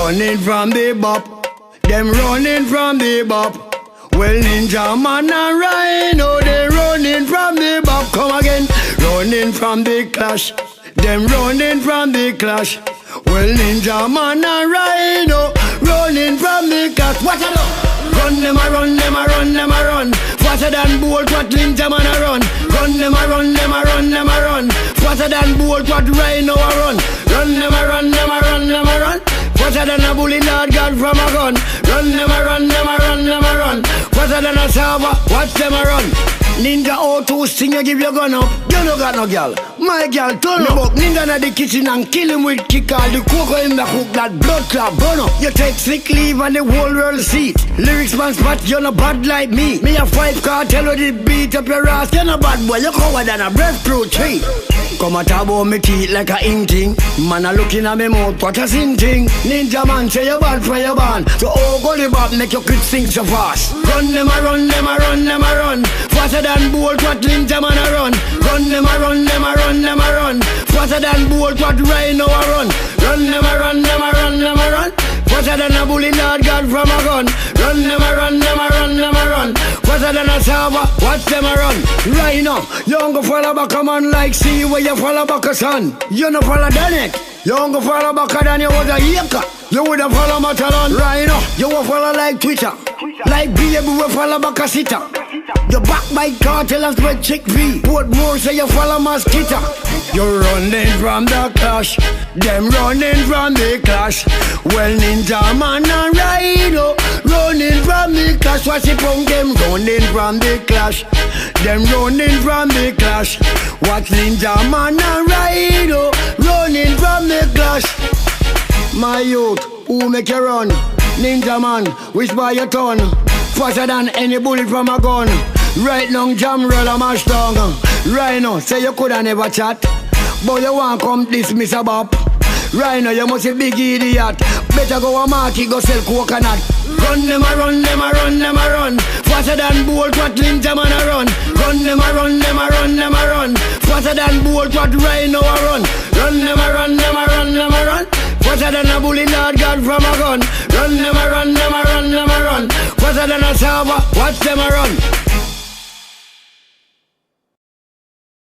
running from the bop. Them running from the bop. Well, Ninja Man and Ryno, they running from the bop. Come again, running from the clash. Them running from the clash. Well, Ninja Man and Ryno, running from the clash. What a do? Run them a run, them a run, them a run. Faster than Bolt, what Ninja Man a run. Run them a run, them a run, them a run. Faster than Bolt, what Ryno a run. Run them a run, them a run, them a run. Faster than a bully Lord God from a gun. Run them a run, them a run, them a run. Faster than a server, watch them a run. Ninja O2 sting, you give your gun up. You no got no girl. My girl turn up. Ninja na the kitchen and kill him with kick all the cocoa in the cook that blood clot burn up. You take sick leave and the whole world see it. Lyrics man spot, you no bad like me. Me a 5 cartel with the beat up your ass. You no bad boy, you cover than a breadfruit tree. Come a tab on me teeth like a ink thing. Man a looking at me mouth, what a sin thing. Ninja man say you bad for your band. So oh Gully Bop make your kids sing so fast. Run them a run, them a run, them a run. Faster than Bolt, what Ninja Man a run. Run them a run, them a run, them a run. Faster than Bolt, what Ryno a run. Run them a run, them a run, them a run. Faster than a bully Lord God from a gun. Run them a run, them a run, them a run. Faster than a server, watch them a run. Ryno, you don't go follow back a man like see where you follow back a son. You no follow Danek. You don't go follow back than you was a Yaka. You woulda follow Matalan. Ryno, you will follow like Twitter. Like Baby will follow back a sitter. You back by cartel and spread chick V. What more say you follow mosquito. You're running from the clash. Them running from the clash. Well, Ninja Man and Ryno running from the clash. What's it from them running from the clash? Them running from the clash. What's Ninja Man and Ryno running from the clash? My youth, who make you run? Ninja Man, which by your turn? Faster than any bullet from a gun. Right now, jam roll a mash tongue. Ryno, say you coulda never chat, but you want come dismiss a bop. Ryno, you must be big idiot. Better go a market, go sell coconut. Run them a run, them a run, them a run. Faster than Bolt, what Ninja Man a run. Run them a run, them a run, them a run. Faster than Bolt, what Ryno a run. Run them a run, them a run, them a run. Faster than a bully Lord God from a gun. Run them a run, them a run, them a run. Faster than a server, watch them a run.